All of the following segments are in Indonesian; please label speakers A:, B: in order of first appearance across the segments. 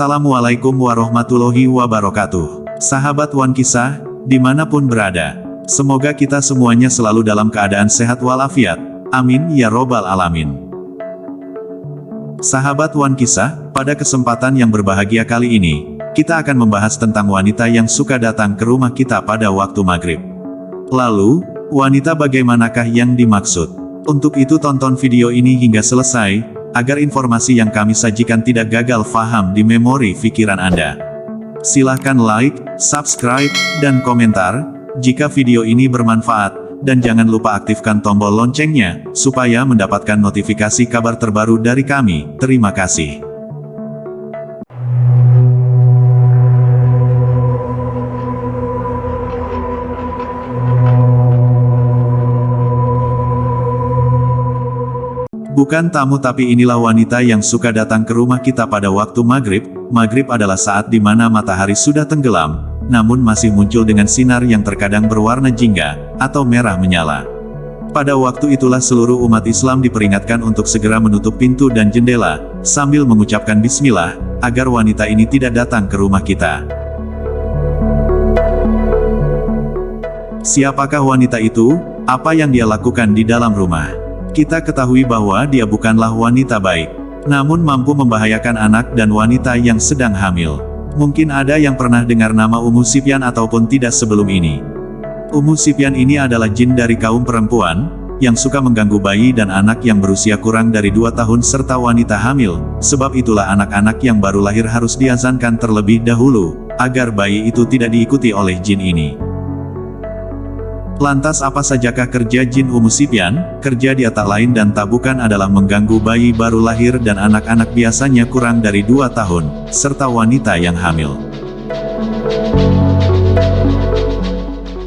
A: Assalamualaikum warahmatullahi wabarakatuh. Sahabat Wan Kisah, dimanapun berada, semoga kita semuanya selalu dalam keadaan sehat walafiat. Amin ya robbal alamin. Sahabat Wan Kisah, pada kesempatan yang berbahagia kali ini, kita akan membahas tentang wanita yang suka datang ke rumah kita pada waktu maghrib. Lalu, wanita bagaimanakah yang dimaksud? Untuk itu tonton video ini hingga selesai, agar informasi yang kami sajikan tidak gagal faham di memori pikiran Anda. Silahkan like, subscribe, dan komentar, jika video ini bermanfaat, dan jangan lupa aktifkan tombol loncengnya, supaya mendapatkan notifikasi kabar terbaru dari kami. Terima kasih. Bukan tamu tapi inilah wanita yang suka datang ke rumah kita pada waktu maghrib. Maghrib adalah saat di mana matahari sudah tenggelam, namun masih muncul dengan sinar yang terkadang berwarna jingga, atau merah menyala. Pada waktu itulah seluruh umat Islam diperingatkan untuk segera menutup pintu dan jendela, sambil mengucapkan bismillah, agar wanita ini tidak datang ke rumah kita. Siapakah wanita itu? Apa yang dia lakukan di dalam rumah? Kita ketahui bahwa dia bukanlah wanita baik, namun mampu membahayakan anak dan wanita yang sedang hamil. Mungkin ada yang pernah dengar nama Ummu Sufyan ataupun tidak sebelum ini. Ummu Sufyan ini adalah jin dari kaum perempuan, yang suka mengganggu bayi dan anak yang berusia kurang dari 2 tahun serta wanita hamil. Sebab itulah anak-anak yang baru lahir harus diazankan terlebih dahulu, agar bayi itu tidak diikuti oleh jin ini. Lantas apa sajakah kerja jin Ummu Sufyan? Kerja dia tak lain dan tak bukan adalah mengganggu bayi baru lahir dan anak-anak biasanya kurang dari 2 tahun, serta wanita yang hamil.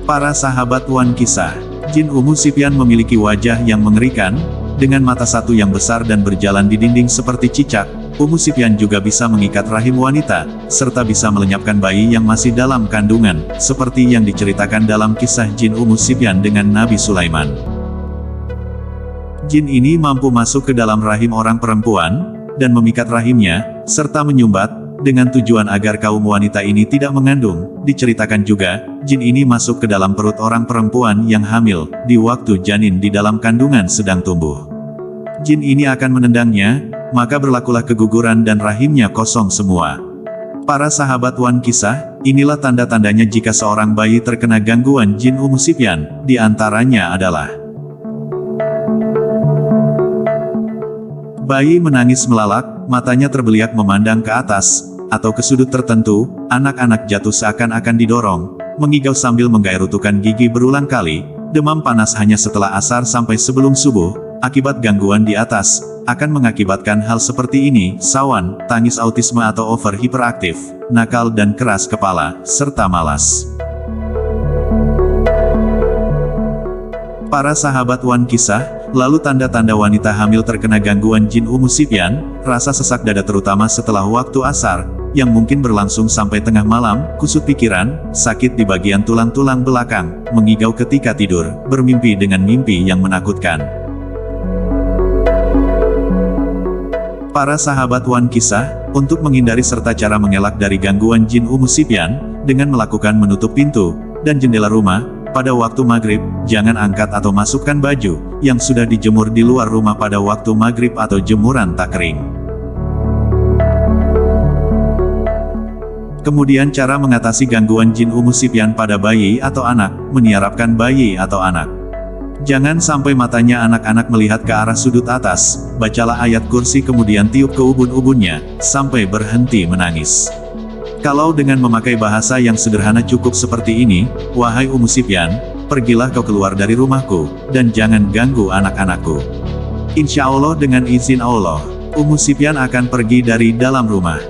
A: Para sahabat Wan Kisah, jin Ummu Sufyan memiliki wajah yang mengerikan, dengan mata satu yang besar dan berjalan di dinding seperti cicak. Ummu Sufyan juga bisa mengikat rahim wanita, serta bisa melenyapkan bayi yang masih dalam kandungan, seperti yang diceritakan dalam kisah jin Ummu Sufyan dengan Nabi Sulaiman. Jin ini mampu masuk ke dalam rahim orang perempuan, dan memikat rahimnya, serta menyumbat, dengan tujuan agar kaum wanita ini tidak mengandung. Diceritakan juga, jin ini masuk ke dalam perut orang perempuan yang hamil, di waktu janin di dalam kandungan sedang tumbuh. Jin ini akan menendangnya, maka berlakulah keguguran dan rahimnya kosong semua. Para sahabat Wan Kisah, inilah tanda-tandanya jika seorang bayi terkena gangguan jin Ummu Sufyan. Di antaranya adalah bayi menangis melalak, matanya terbeliak memandang ke atas, atau ke sudut tertentu, anak-anak jatuh seakan-akan didorong, mengigau sambil menggairutukan gigi berulang kali, demam panas hanya setelah asar sampai sebelum subuh. Akibat gangguan di atas, akan mengakibatkan hal seperti ini, sawan, tangis autisme atau over hiperaktif, nakal dan keras kepala, serta malas. Para sahabat Wan Kisah, lalu tanda-tanda wanita hamil terkena gangguan jin Ummu Sufyan, rasa sesak dada terutama setelah waktu asar, yang mungkin berlangsung sampai tengah malam, kusut pikiran, sakit di bagian tulang-tulang belakang, mengigau ketika tidur, bermimpi dengan mimpi yang menakutkan. Para sahabat Wan Kisah, untuk menghindari serta cara mengelak dari gangguan jin Ummu Sufyan, dengan melakukan menutup pintu dan jendela rumah, pada waktu maghrib, jangan angkat atau masukkan baju yang sudah dijemur di luar rumah pada waktu maghrib atau jemuran tak kering. Kemudian cara mengatasi gangguan jin Ummu Sufyan pada bayi atau anak, meniarapkan bayi atau anak. Jangan sampai matanya anak-anak melihat ke arah sudut atas, bacalah ayat kursi kemudian tiup ke ubun-ubunnya, sampai berhenti menangis. Kalau dengan memakai bahasa yang sederhana cukup seperti ini, wahai Ummu Sufyan, pergilah kau keluar dari rumahku, dan jangan ganggu anak-anakku. Insya Allah dengan izin Allah, Ummu Sufyan akan pergi dari dalam rumah.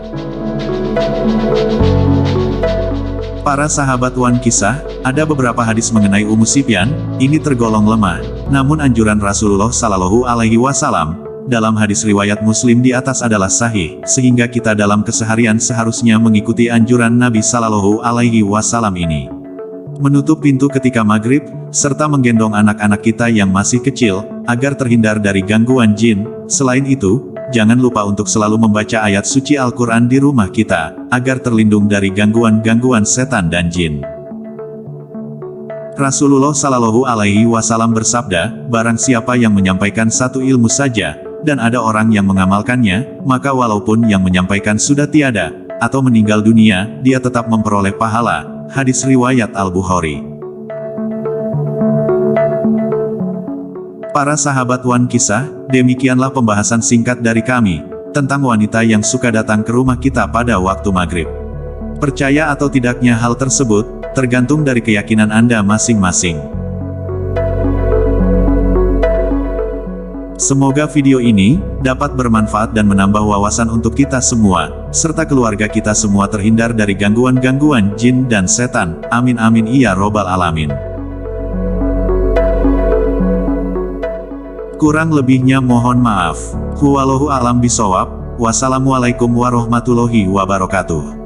A: Para sahabat Wan Kisah, ada beberapa hadis mengenai Ummu Sufyan, ini tergolong lemah. Namun anjuran Rasulullah Shallallahu Alaihi Wasallam, dalam hadis riwayat Muslim di atas adalah sahih, sehingga kita dalam keseharian seharusnya mengikuti anjuran Nabi Shallallahu Alaihi Wasallam ini. Menutup pintu ketika maghrib, serta menggendong anak-anak kita yang masih kecil, agar terhindar dari gangguan jin. Selain itu, jangan lupa untuk selalu membaca ayat suci Al-Quran di rumah kita, agar terlindung dari gangguan-gangguan setan dan jin. Rasulullah Shallallahu Alaihi Wasallam bersabda, barang siapa yang menyampaikan satu ilmu saja, dan ada orang yang mengamalkannya, maka walaupun yang menyampaikan sudah tiada, atau meninggal dunia, dia tetap memperoleh pahala. Hadis riwayat Al-Bukhari. Para sahabat Wan Kisah, demikianlah pembahasan singkat dari kami, tentang wanita yang suka datang ke rumah kita pada waktu maghrib. Percaya atau tidaknya hal tersebut, tergantung dari keyakinan Anda masing-masing. Semoga video ini dapat bermanfaat dan menambah wawasan untuk kita semua, serta keluarga kita semua terhindar dari gangguan-gangguan jin dan setan. Amin amin ya robbal alamin. Kurang lebihnya mohon maaf. Wallahu a'lam bishawab. Wassalamualaikum warahmatullahi wabarakatuh.